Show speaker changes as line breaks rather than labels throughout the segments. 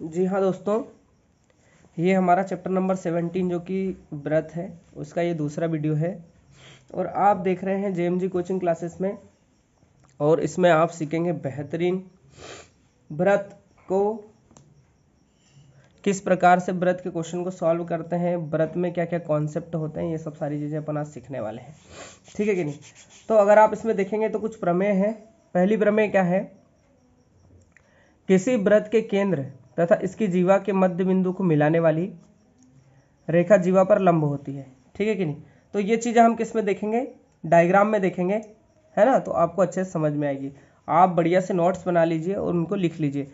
जी हाँ दोस्तों, ये हमारा चैप्टर नंबर 17 जो कि व्रत है उसका ये दूसरा वीडियो है और आप देख रहे हैं जेएमजी कोचिंग क्लासेस में। और इसमें आप सीखेंगे बेहतरीन व्रत को, किस प्रकार से व्रत के क्वेश्चन को सॉल्व करते हैं, व्रत में क्या क्या कॉन्सेप्ट होते हैं, ये सब सारी चीज़ें अपन आज सीखने वाले हैं। ठीक है कि नहीं? तो अगर आप इसमें देखेंगे तो कुछ प्रमेय है। पहली प्रमेय क्या है? किसी व्रत के केंद्र तथा इसकी जीवा के मध्य बिंदु को मिलाने वाली रेखा जीवा पर लंब होती है। ठीक है कि नहीं? तो ये चीज़ें हम किस में देखेंगे? डायग्राम में देखेंगे, है ना? तो आपको अच्छे से समझ में आएगी। आप बढ़िया से नोट्स बना लीजिए और उनको लिख लीजिए।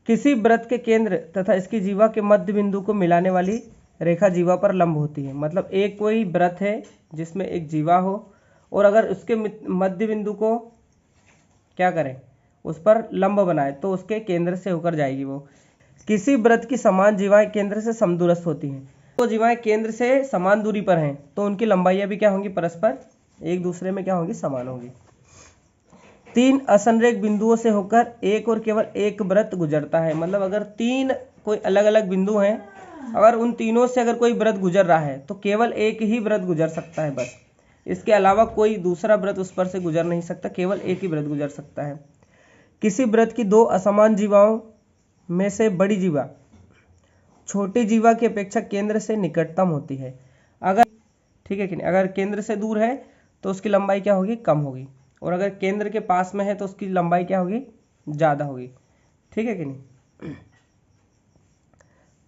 किसी व्रत के केंद्र तथा इसकी जीवा के मध्य बिंदु को मिलाने वाली रेखा जीवा पर लंब होती है। मतलब एक कोई व्रत है जिसमें एक जीवा हो और अगर उसके मध्य बिंदु को क्या करें, उस पर लंब बनाए तो उसके केंद्र से होकर जाएगी वो। किसी व्रत की समान जीवाएं केंद्र से समदूरस्थ होती हैं। तो जीवाएं केंद्र से समान दूरी पर हैं तो उनकी लंबाइयां भी क्या होंगी? परस्पर एक दूसरे में क्या होंगी? समान होंगी। तीन असंरेख बिंदुओं से होकर एक और केवल एक व्रत गुजरता है। मतलब अगर तीन कोई अलग अलग बिंदु हैं, अगर उन तीनों से अगर कोई व्रत गुजर रहा है तो केवल एक ही व्रत गुजर सकता है बस। इसके अलावा कोई दूसरा व्रत उस पर से गुजर नहीं सकता, केवल एक ही व्रत गुजर सकता है। किसी व्रत की दो असमान जीवाओं में से बड़ी जीवा छोटी जीवा की अपेक्षा केंद्र से निकटतम होती है। अगर ठीक है कि नहीं, अगर केंद्र से दूर है तो उसकी लंबाई क्या होगी? कम होगी। और अगर केंद्र के पास में है तो उसकी लंबाई क्या होगी? ज़्यादा होगी। ठीक है कि नहीं?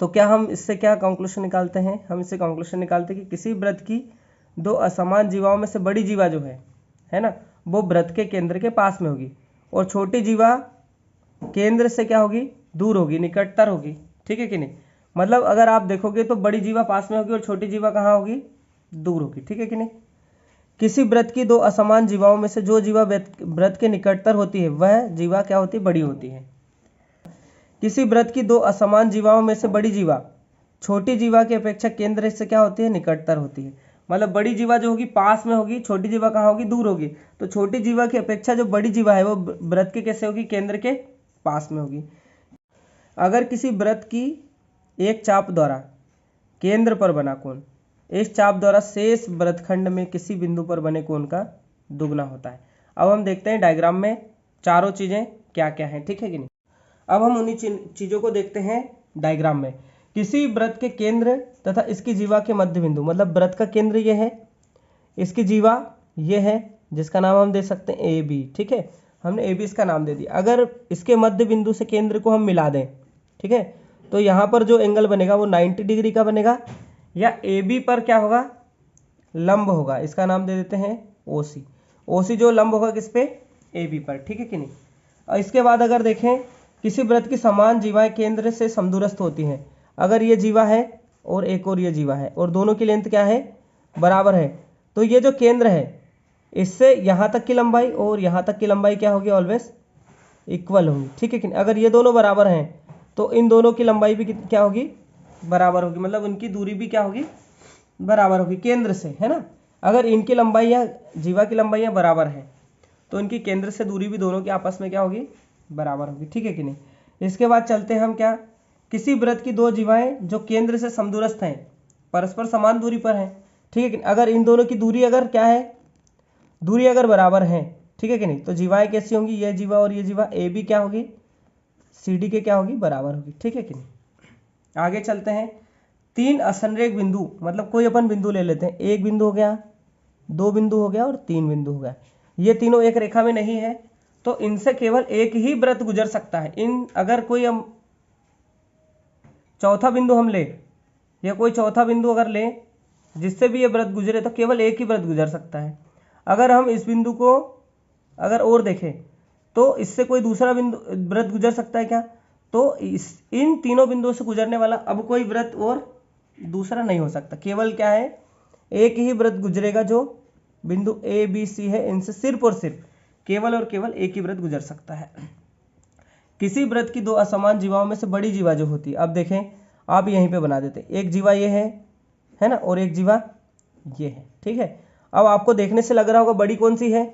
तो क्या हम इससे क्या कंक्लूजन निकालते हैं? हम इससे कंक्लूजन निकालते हैं कि किसी व्रत की दो असमान जीवाओं में से बड़ी जीवा जो है ना, वो व्रत के केंद्र के पास में होगी और छोटी जीवा केंद्र से क्या होगी? दूर होगी, निकटतर होगी। ठीक है कि नहीं? मतलब अगर आप देखोगे तो बड़ी जीवा पास में होगी और छोटी जीवा कहाँ होगी? दूर होगी। ठीक है कि नहीं? किसी व्रत की दो असमान जीवाओं में से जो जीवा व्रत के निकटतर होती है वह जीवा क्या होती है? बड़ी होती है। किसी व्रत की दो असमान जीवाओं में से बड़ी जीवा छोटी जीवा की अपेक्षा केंद्र से क्या होती है? निकटतर होती है। मतलब बड़ी जीवा जो होगी पास में होगी, छोटी जीवा कहाँ होगी? दूर होगी। तो छोटी जीवा की अपेक्षा जो बड़ी जीवा है वो व्रत के कैसे होगी? केंद्र के पास में होगी। अगर किसी व्रत की एक चाप द्वारा केंद्र पर बना कोण इस चाप द्वारा शेष व्रतखंड में किसी बिंदु पर बने कोण का दुगना होता है। अब हम देखते हैं डायग्राम में चारों चीजें क्या क्या हैं। ठीक है कि नहीं? अब हम उन्हीं चीजों को देखते हैं डायग्राम में। किसी व्रत के केंद्र तथा इसकी जीवा के मध्य बिंदु, मतलब व्रत का केंद्र ये है, इसकी जीवा ये है जिसका नाम हम दे सकते हैं ए बी। ठीक है, हमने ए बी इसका नाम दे दिया। अगर इसके मध्य बिंदु से केंद्र को हम मिला दें, ठीक है, तो यहाँ पर जो एंगल बनेगा वो 90 डिग्री का बनेगा या ए बी पर क्या होगा? लंब होगा। इसका नाम दे देते हैं ओ सी। ओ सी जो लंब होगा किस पे? ए बी पर। ठीक है कि नहीं? और इसके बाद अगर देखें किसी व्रत की समान जीवाएं केंद्र से समदूरस्थ होती हैं। अगर ये जीवा है और एक और ये जीवा है और दोनों की लेंथ क्या है? बराबर है, तो ये जो केंद्र है इससे यहाँ तक की लंबाई और यहाँ तक की लंबाई क्या होगी? ऑलवेज इक्वल होगी। ठीक है कि नहीं? अगर ये दोनों बराबर हैं तो इन दोनों की लंबाई भी क्या होगी? बराबर होगी। मतलब उनकी दूरी भी क्या होगी? बराबर होगी केंद्र से, है ना? अगर इनकी लंबाइयाँ, जीवा की लंबाइयाँ बराबर हैं तो इनकी केंद्र से दूरी भी दोनों की आपस में क्या होगी? बराबर होगी। ठीक है कि नहीं? इसके बाद चलते हैं हम क्या, किसी व्रत की दो जीवाएं जो केंद्र से समदूरस्थ हैं, परस्पर समान दूरी पर हैं। ठीक है कि नहीं? अगर इन दोनों की दूरी अगर क्या है? दूरी अगर बराबर है, ठीक है कि नहीं, तो जीवाएं कैसी होंगी? ये जीवा और ये जीवा ए बी क्या होगी? सी डी के क्या होगी? बराबर होगी। ठीक है कि नहीं? आगे चलते हैं। तीन असंरेख बिंदु, मतलब कोई अपन बिंदु ले लेते हैं। एक बिंदु हो गया, दो बिंदु हो गया और तीन बिंदु हो गया। ये तीनों एक रेखा में नहीं है तो इनसे केवल एक ही व्रत गुजर सकता है। इन अगर कोई हम चौथा बिंदु हम ले या कोई चौथा बिंदु अगर ले जिससे भी ये व्रत गुजरे तो केवल एक ही व्रत गुजर सकता है। अगर हम इस बिंदु को अगर और देखें तो इससे कोई दूसरा बिंदु व्रत गुजर सकता है क्या? तो इन तीनों बिंदुओं से गुजरने वाला अब कोई व्रत और दूसरा नहीं हो सकता। केवल क्या है? एक ही व्रत गुजरेगा जो बिंदु ए बी सी है, इनसे सिर्फ और सिर्फ केवल और केवल एक ही व्रत गुजर सकता है। किसी व्रत की दो असमान जीवाओं में से बड़ी जीवा जो होती है, अब देखें आप यहीं पे बना देते हैं। एक जीवा ये है ना, और एक जीवा ये है। ठीक है, अब आपको देखने से लग रहा होगा बड़ी कौन सी है,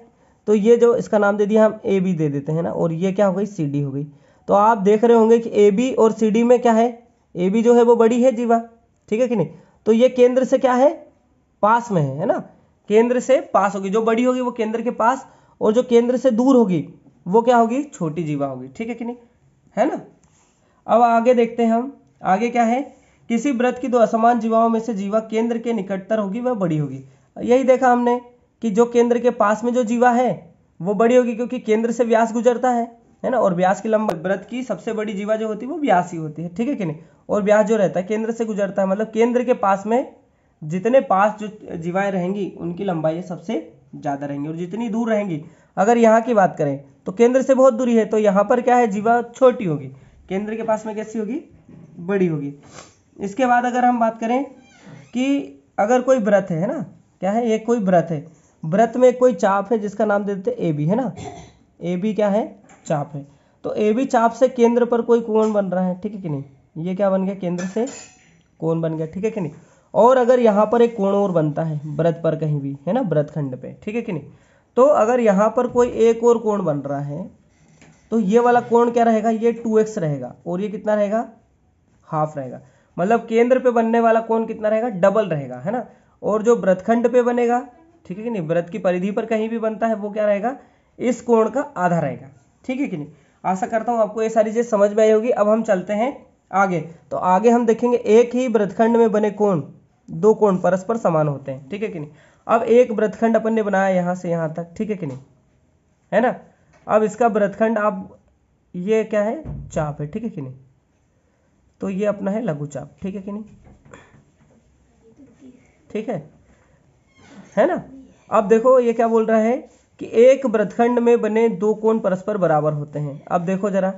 तो ये जो इसका नाम दे दिया हम ए बी दे देते हैं ना, और ये क्या हो गई? सी डी हो गई। तो आप देख रहे होंगे कि ए बी और सी डी में क्या है, ए बी जो है वो बड़ी है जीवा, ठीक है कि नहीं। तो ये केंद्र से क्या है, पास में है ना, केंद्र से पास होगी, जो बड़ी होगी वो केंद्र के पास, और जो केंद्र से दूर होगी वो क्या होगी, छोटी जीवा होगी, ठीक है कि नहीं, है ना। अब आगे देखते हैं हम, आगे क्या है, किसी वृत्त की दो असमान जीवाओं में से जीवा केंद्र के निकटतर होगी वह बड़ी होगी। यही देखा हमने कि जो केंद्र के पास में जो जीवा है वो बड़ी होगी, क्योंकि केंद्र से व्यास गुजरता है ना, और व्यास की लंबाई, वृत्त की सबसे बड़ी जीवा जो होती है वो व्यास ही होती है, ठीक है कि नहीं। और व्यास जो रहता है केंद्र से गुजरता है, मतलब केंद्र के पास में जितने पास जो जीवाएं रहेंगी उनकी लंबाई सबसे ज़्यादा रहेंगी, और जितनी दूर रहेंगी, अगर यहाँ की बात करें तो केंद्र से बहुत दूरी है, तो यहाँ पर क्या है, जीवा छोटी होगी, केंद्र के पास में कैसी होगी, बड़ी होगी। इसके बाद अगर हम बात करें कि अगर कोई वृत्त है ना, क्या है, एक कोई वृत्त है, वृत्त में कोई चाप है जिसका नाम दे देते हैं ए बी, है ना, ए बी क्या है, चाप है। तो ए बी चाप से केंद्र पर कोई कोण बन रहा है, ठीक है कि नहीं, ये क्या बन गया, केंद्र से कोण बन गया, ठीक है कि नहीं। और अगर यहाँ पर एक कोण और बनता है वृत्त पर कहीं भी, है ना, वृत्त खंड पे, ठीक है कि नहीं, तो अगर यहाँ पर कोई एक और कोण बन रहा है तो ये वाला कोण क्या रहेगा, ये 2x रहेगा, और ये कितना रहेगा, हाफ रहेगा। मतलब केंद्र पे बनने वाला कोण कितना रहेगा, डबल रहेगा, है ना। और जो वृत्तखंड पे बनेगा, ठीक है कि नहीं, वृत्त की परिधि पर कहीं भी बनता है वो क्या रहेगा, इस कोण का आधा रहेगा, ठीक है कि नहीं। आशा करता हूँ आपको ये सारी चीज़ समझ में आई होगी। अब हम चलते हैं आगे, तो आगे हम देखेंगे एक ही वृत्तखंड में बने कोण, दो कोण परस्पर समान होते हैं, ठीक है कि नहीं। अब एक वृत्तखंड अपन ने बनाया यहाँ से यहाँ तक, ठीक है कि नहीं, है ना। अब इसका वृत्तखंड आप, ये क्या है, चाप है, ठीक है कि नहीं, तो ये अपना है लघु चाप, ठीक है कि नहीं, ठीक है ना। अब देखो ये क्या बोल रहा है कि एक वृत्तखंड में बने दो कोण परस्पर बराबर होते हैं। अब देखो जरा,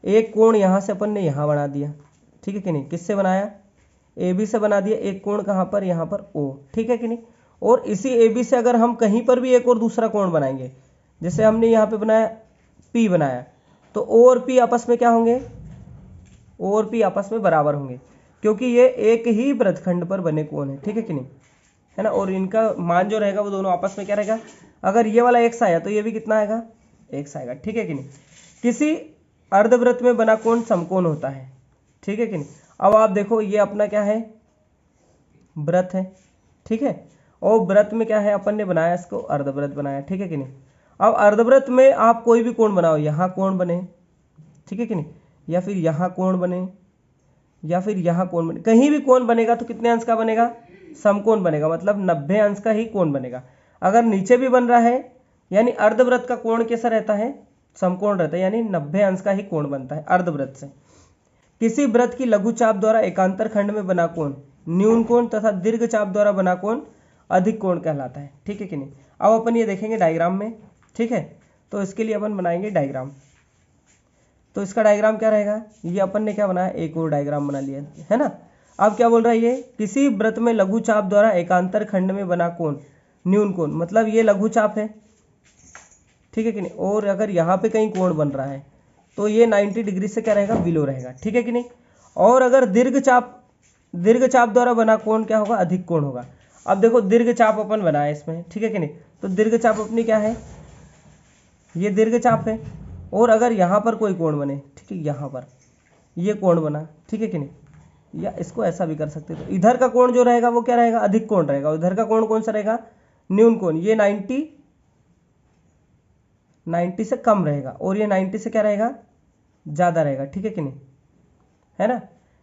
एक कोण यहाँ से अपन ने यहाँ बना दिया, ठीक है कि नहीं, किससे बनाया, ए बी से बना दिया, एक कोण कहाँ पर, यहाँ पर ओ, ठीक है कि नहीं। और इसी ए बी से अगर हम कहीं पर भी एक और दूसरा कोण बनाएंगे, जैसे हमने यहाँ पे बनाया पी बनाया, तो ओ और पी आपस में क्या होंगे, ओ और पी आपस में बराबर होंगे, क्योंकि ये एक ही वृत्तखंड पर बने कोण है, ठीक है कि नहीं, है ना। और इनका मान जो रहेगा वो दोनों आपस में क्या रहेगा, अगर ये वाला x आया तो ये भी कितना आएगा, x आएगा, ठीक है कि नहीं। किसी अर्धवृत्त में बना कोण समकोण होता है, ठीक है कि नहीं। अब आप देखो ये अपना क्या है, वृत्त है, ठीक है, और वृत्त में क्या है, अपन ने बनाया इसको अर्धवृत्त बनाया, ठीक है कि नहीं। अब अर्धवृत्त में आप कोई भी कोण बनाओ, यहाँ कोण बने, ठीक है कि नहीं, या फिर यहाँ कोण बने, या फिर यहाँ कोण बने, कहीं भी कोण बनेगा तो कितने अंश का बनेगा, समकोण बनेगा, मतलब 90 अंश का ही कोण बनेगा। अगर नीचे भी बन रहा है, यानी अर्धवृत्त का कोण कैसा रहता है, समकोण रहता है, यानी 90 अंश का ही कोण बनता है अर्धवृत्त से। किसी वृत्त की लघु चाप द्वारा एकांतर खंड में बना कोण न्यून कोण तथा दीर्घ चाप द्वारा बना कोण अधिक कोण कहलाता है, ठीक है कि नहीं। अब अपन ये देखेंगे डायग्राम में, ठीक है, तो इसके लिए अपन बनाएंगे डायग्राम। तो इसका डायग्राम क्या रहेगा, ये अपन ने क्या बनाया, एक और डायग्राम बना लिया, है ना। अब क्या बोल रहा है ये, किसी वृत्त में लघु चाप द्वारा एकांतर खंड में बना कोण न्यून कोण, मतलब ये लघु चाप है, ठीक है कि नहीं। और अगर यहाँ पे कहीं कोण बन रहा है तो ये 90 डिग्री से क्या रहेगा, बिलो रहेगा, ठीक है कि नहीं। और अगर दीर्घ चाप द्वारा बना कोण क्या होगा, अधिक कोण होगा। अब देखो दीर्घ चाप अपन बनाए इसमें, ठीक है कि नहीं, तो दीर्घ चाप अपनी क्या है, ये दीर्घ चाप है। और अगर यहाँ पर कोई कोण बने, ठीक है, यहाँ पर ये कोण बना, ठीक है कि नहीं, या इसको ऐसा भी कर सकते, तो इधर का कोण जो रहेगा वो क्या रहेगा, अधिक कोण रहेगा, उधर का कोण कौन सा रहेगा, न्यून कोण, ये 90 से कम रहेगा, और ये 90 से क्या रहेगा, ज़्यादा रहेगा, ठीक है कि नहीं, है ना।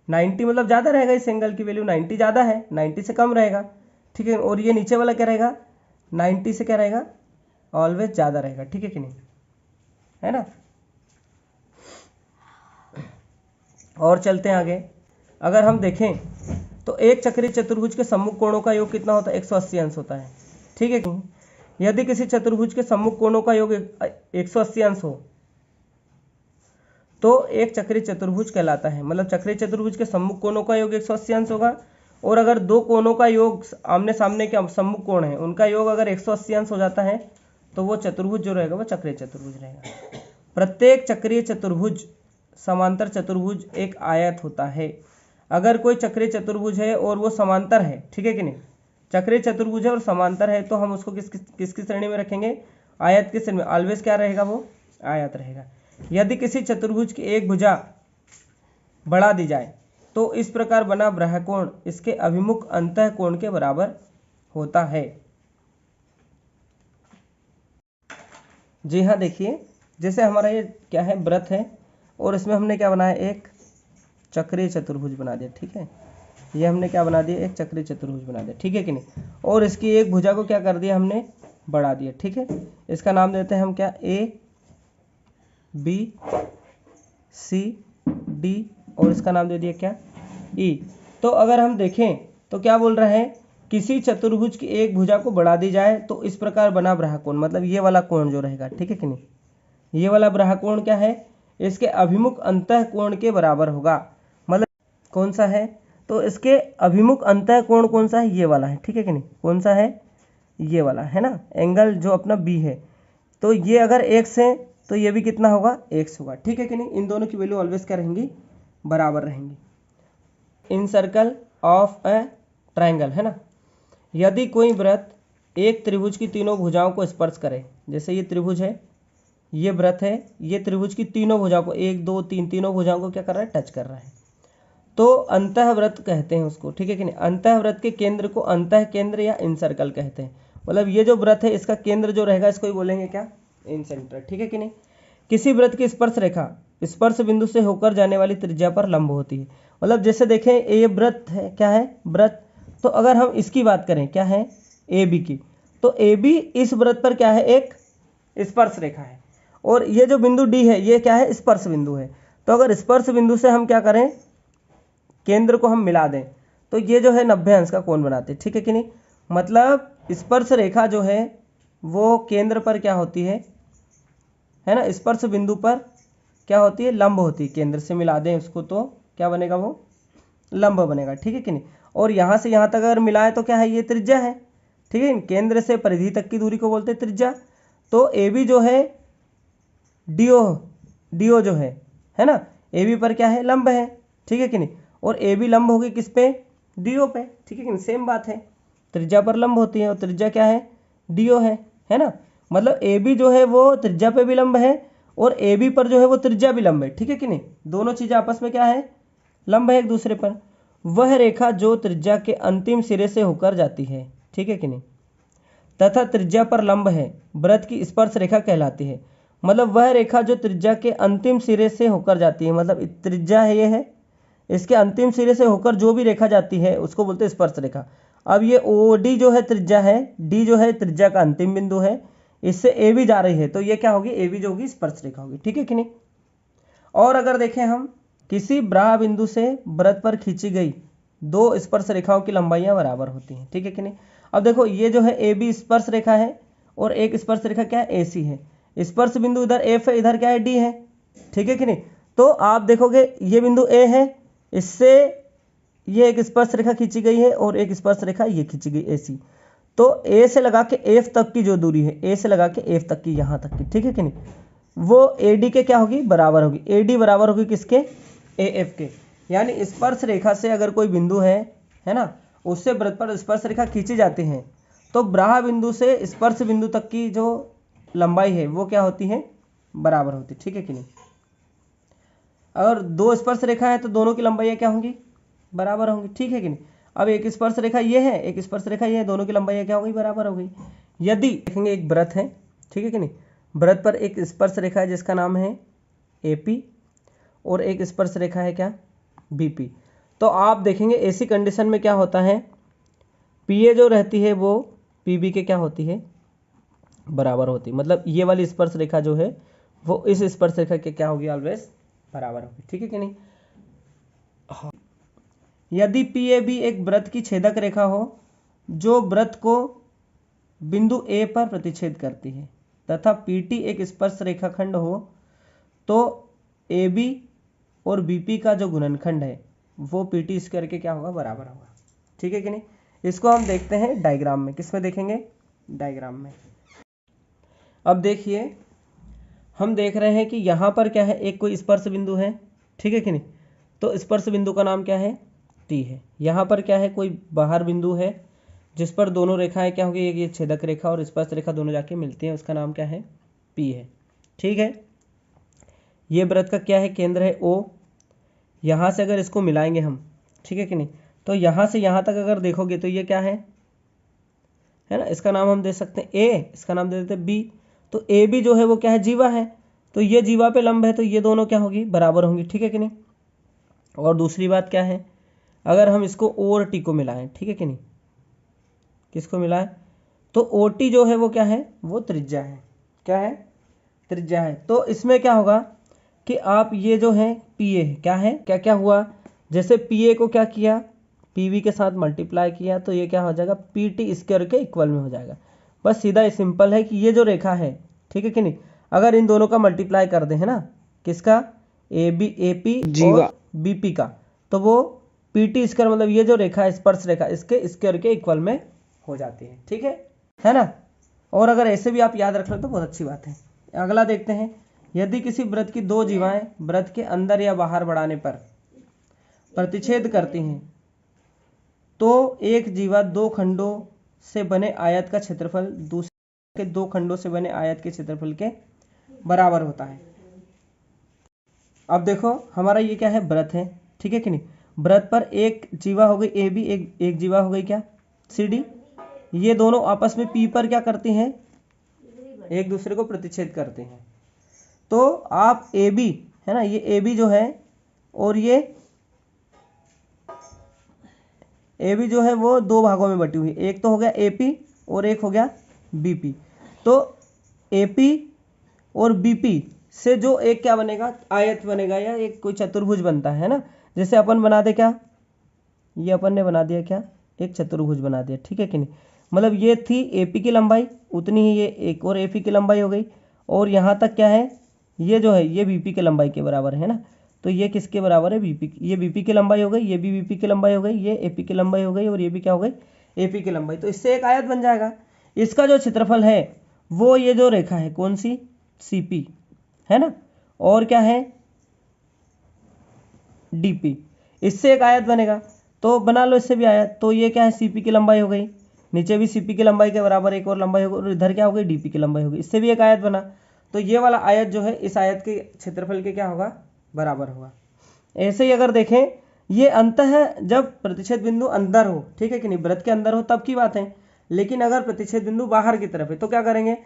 90 मतलब ज़्यादा रहेगा, इस एंगल की वैल्यू 90 ज़्यादा है, 90 से कम रहेगा, ठीक है। और ये नीचे वाला क्या रहेगा, 90 से क्या रहेगा, ऑलवेज ज़्यादा रहेगा, ठीक है कि नहीं, है ना। और चलते हैं आगे, अगर हम देखें तो एक चक्रीय चतुर्भुज के सम्मुख कोणों का योग कितना होता है, 180 अंश होता है, ठीक है कि। यदि किसी चतुर्भुज के सम्मुख कोणों का योग 180 अंश हो तो एक चक्रीय चतुर्भुज कहलाता है, मतलब चक्रीय चतुर्भुज के सम्मुख कोणों का योग 180 अंश होगा। और अगर दो कोणों का योग आमने सामने के सम्मुख कोण है उनका योग अगर 180 अंश हो जाता है तो वो चतुर्भुज जो रहेगा वो चक्रीय चतुर्भुज रहेगा। प्रत्येक चक्रीय चतुर्भुज समांतर चतुर्भुज एक आयत होता है। अगर कोई चक्रीय चतुर्भुज है और वो समांतर है, ठीक है कि नहीं, चक्रीय चतुर्भुज है और समांतर है, तो हम उसको किसकी श्रेणी में रखेंगे, आयत की श्रेणी में। ऑलवेज क्या रहेगा, वो आयत रहेगा। यदि किसी चतुर्भुज की एक भुजा बढ़ा दी जाए तो इस प्रकार बना ब्रह्मकोण इसके अभिमुख अंतःकोण के बराबर होता है। जी हाँ, देखिए जैसे हमारा ये क्या है, वृत्त है और इसमें हमने क्या बनाया, एक चक्रीय चतुर्भुज बना दिया। ठीक है, ये हमने क्या बना दिया, एक चक्रीय चतुर्भुज बना दिया। ठीक है कि नहीं, और इसकी एक भुजा को क्या कर दिया, हमने बढ़ा दिया। ठीक है, इसका नाम देते हैं हम क्या, ए बी सी डी, और इसका नाम दे दिया क्या, ई। तो अगर हम देखें तो क्या बोल रहे हैं, किसी चतुर्भुज की एक भुजा को बढ़ा दी जाए तो इस प्रकार बना ब्रह्मकोण, मतलब ये वाला कोण जो रहेगा, ठीक है कि नहीं, ये वाला ब्रह्मकोण क्या है, इसके अभिमुख अंतःकोण के बराबर होगा। मतलब कौन सा है, तो इसके अभिमुख अंतःकोण कौन सा है, ये वाला है। ठीक है कि नहीं, कौन सा है, ये वाला है ना, एंगल जो अपना बी है। तो ये अगर x है तो ये भी कितना होगा, x होगा। ठीक है कि नहीं, इन दोनों की वैल्यू ऑलवेज क्या रहेंगी, बराबर रहेंगी। इन सर्कल ऑफ ए ट्राइंगल है ना, यदि कोई वृत्त एक त्रिभुज की तीनों भुजाओं को स्पर्श करे, जैसे ये त्रिभुज है, ये वृत्त है, ये त्रिभुज की तीनों भुजाओं को, 1 2 3 तीनों भुजाओं को क्या कर रहा है, टच कर रहा है, तो अंतःवृत्त कहते हैं उसको। ठीक है कि नहीं, अंतःवृत्त के केंद्र को अंतः केंद्र या इन सर्कल कहते हैं। मतलब ये जो वृत्त है इसका केंद्र जो रहेगा इसको ही बोलेंगे क्या, इन सेंटर। ठीक है कि नहीं, किसी वृत्त की स्पर्श रेखा स्पर्श बिंदु से होकर जाने वाली त्रिज्या पर लंब होती है। मतलब जैसे देखें ये वृत्त है, क्या है, वृत्त, तो अगर हम इसकी बात करें क्या है, ए बी की, तो ए बी इस वृत्त पर क्या है, एक स्पर्श रेखा है, और ये जो बिंदु डी है ये क्या है, स्पर्श बिंदु है। तो अगर स्पर्श बिंदु से हम क्या करें, केंद्र को हम मिला दें तो ये जो है 90 अंश का कोण बनाते हैं। ठीक है कि नहीं, मतलब स्पर्श रेखा जो है वो केंद्र पर क्या होती है ना, स्पर्श बिंदु पर क्या होती है, लंब होती है। केंद्र से मिला दें उसको तो क्या बनेगा, वो लंब बनेगा। ठीक है कि नहीं, और यहाँ से यहाँ तक अगर मिलाएं तो क्या है, ये त्रिज्या है। ठीक है, केंद्र से परिधि तक की दूरी को बोलते हैं त्रिज्या। तो ए बी जो है डी ओ जो है ना, ए बी पर क्या है, लंब है। ठीक है कि नहीं, और ए बी लंब होगी किस पे, डी ओ पे। ठीक है कि नहीं, सेम बात है, त्रिज्या पर लंब होती है और त्रिज्या क्या है, डी ओ है ना। मतलब ए बी जो है वो त्रिज्या पे भी लंब है और ए बी पर जो है वो त्रिज्या भी लंब है। ठीक है कि नहीं, दोनों चीज़ें आपस में क्या है, लंब है एक दूसरे पर। वह रेखा जो त्रिज्या के अंतिम सिरे से होकर जाती है, ठीक है कि नहीं, तथा त्रिज्या पर लंब है, वृत्त की स्पर्श रेखा कहलाती है। मतलब वह रेखा जो त्रिज्या के अंतिम सिरे से होकर जाती है, मतलब त्रिज्या है ये है, इसके अंतिम सिरे से होकर जो भी रेखा जाती है उसको बोलते हैं स्पर्श रेखा। अब ये ओ डी जो है त्रिज्या है, डी जो है त्रिज्या का अंतिम बिंदु है, इससे ए बी जा रही है तो ये क्या होगी, ए बी जो होगी स्पर्श रेखा होगी। ठीक है कि नहीं, और अगर देखें हम किसी ब्राह बिंदु से वृत्त पर खींची गई दो स्पर्श रेखाओं की लंबाइयां बराबर होती हैं। ठीक है कि नहीं, अब देखो ये जो है ए बी स्पर्श रेखा है और एक स्पर्श रेखा क्या है, ए सी है। स्पर्श बिंदु इधर एफ है, इधर क्या है, डी है। ठीक है कि नहीं, तो आप देखोगे ये बिंदु ए है, इससे ये एक स्पर्श रेखा खींची गई है और एक स्पर्श रेखा ये खींची गई ए सी। तो ए से लगा के एफ तक की जो दूरी है, ए से लगा के एफ तक की, यहाँ तक की, ठीक है कि नहीं, वो ए डी के क्या होगी, बराबर होगी। ए डी बराबर होगी किसके, ए एफ के। यानी स्पर्श रेखा से अगर कोई बिंदु है ना, उससे वृत्त पर स्पर्श रेखा खींची जाती है तो ब्राह बिंदु से स्पर्श बिंदु तक की जो लंबाई है वो क्या होती है, बराबर होती है। ठीक है कि नहीं, अगर दो स्पर्श रेखा है तो दोनों की लंबाइयाँ क्या होंगी, बराबर होंगी। ठीक है कि नहीं, अब एक स्पर्श रेखा ये है, एक स्पर्श रेखा ये है, दोनों की लंबाइयाँ क्या होगी, बराबर हो गई। यदि देखेंगे एक वृत्त है, ठीक है कि नहीं, वृत्त पर एक स्पर्श रेखा है जिसका नाम है एपी और एक स्पर्श रेखा है क्या, बीपी। तो आप देखेंगे ऐसी कंडीशन में क्या होता है, पीए जो रहती है वो पीबी के क्या होती है, बराबर होती है। मतलब ये वाली स्पर्श रेखा जो है वो इस स्पर्श रेखा के क्या होगी, ऑलवेज बराबर होगी। ठीक है कि नहीं, हाँ। यदि पी ए बी एक वृत्त की छेदक रेखा हो जो वृत्त को बिंदु ए पर प्रतिच्छेद करती है तथा पी टी एक स्पर्श रेखाखंड हो तो ए बी और बी पी का जो गुणनखंड है वो पी टी स्क्वायर के क्या होगा, बराबर होगा। ठीक है कि नहीं, इसको हम देखते हैं डायग्राम में। किस में देखेंगे, डायग्राम में। अब देखिए हम देख रहे हैं कि यहाँ पर क्या है, एक कोई स्पर्श बिंदु है, ठीक है कि नहीं, तो स्पर्श बिंदु का नाम क्या है, टी है। यहाँ पर क्या है, कोई बाहर बिंदु है जिस पर दोनों रेखाएं क्या होगी, ये छेदक रेखा और स्पर्श रेखा दोनों जाके मिलती हैं, उसका नाम क्या है, पी है। ठीक है, ये वृत्त का क्या है, केंद्र है O। यहाँ से अगर इसको मिलाएंगे हम, ठीक है कि नहीं, तो यहाँ से यहाँ तक अगर देखोगे तो ये क्या है ना, इसका नाम हम दे सकते हैं A, इसका नाम दे देते हैं B। तो AB जो है वो क्या है, जीवा है, तो ये जीवा पे लंब है, तो ये दोनों क्या होगी, बराबर होंगी, ठीक है कि नहीं। और दूसरी बात क्या है, अगर हम इसको O और T को मिलाएं, ठीक है कि नहीं, किसको मिलाएं, तो OT जो है वो क्या है, वो त्रिज्या है, क्या है, त्रिज्या है। तो इसमें क्या होगा कि आप ये जो है PA क्या है, क्या क्या हुआ, जैसे PA को क्या किया, PB के साथ मल्टीप्लाई किया, तो ये क्या हो जाएगा, PT स्क्वायर के इक्वल में हो जाएगा। बस सीधा सिंपल है कि ये जो रेखा है, ठीक है कि नहीं, अगर इन दोनों का मल्टीप्लाई कर दें, है ना, किसका, AP और BP का, तो वो PT स्क्वायर मतलब ये जो रेखा है, स्पर्श रेखा, इसके स्क्वायर के इक्वल में हो जाती है, ठीक है ना। और अगर ऐसे भी आप याद रख लो तो बहुत अच्छी बात है। अगला देखते हैं, यदि किसी वृत्त की दो जीवाएं वृत्त के अंदर या बाहर बढ़ाने पर प्रतिच्छेद करती हैं तो एक जीवा दो खंडों से बने आयत का क्षेत्रफल दूसरे के दो खंडों से बने आयत के क्षेत्रफल के बराबर होता है। अब देखो हमारा ये क्या है, वृत्त है, ठीक है कि नहीं, वृत्त पर एक जीवा हो गई AB, एक जीवा हो गई क्या, CD। ये दोनों आपस में P पर क्या करती हैं, एक दूसरे को प्रतिच्छेद करते हैं। तो आप AB है ना, ये AB जो है और ये AB जो है वो दो भागों में बटी हुई, एक तो हो गया AP और एक हो गया BP। तो AP और BP से जो एक क्या बनेगा, आयत बनेगा या एक कोई चतुर्भुज बनता है ना। जैसे अपन बना दे क्या, ये अपन ने बना दिया क्या, एक चतुर्भुज बना दिया, ठीक है कि नहीं। मतलब ये थी AP की लंबाई, उतनी ही ये एक और AP की लंबाई हो गई, और यहाँ तक क्या है, ये जो है ये BP की लंबाई के बराबर है ना। तो ये किसके बराबर है, BP, ये BP की लंबाई हो गई, ये भी BP की लंबाई हो गई, ये AP की लंबाई हो गई, और ये भी क्या हो गई, AP की लंबाई। तो इससे एक आयत बन जाएगा। इसका जो क्षेत्रफल है वो ये जो रेखा है कौन सी, CP है ना, और क्या है DP, इससे एक आयत बनेगा। तो बना लो इससे भी आयत। तो ये क्या है, CP की लंबाई हो गई, नीचे भी CP की लंबाई के बराबर एक और लंबाई हो गई, और इधर क्या हो गई, DP की लंबाई हो गई, इससे भी एक आयत बना। तो ये वाला आयत जो है इस आयत के क्षेत्रफल के क्या होगा, बराबर होगा। ऐसे ही अगर देखें, ये अंतः जब प्रतिच्छेद बिंदु अंदर हो, ठीक है कि नहीं, वृत्त के अंदर हो तब की बात है। लेकिन अगर प्रतिच्छेद बिंदु बाहर की तरफ है तो क्या करेंगे,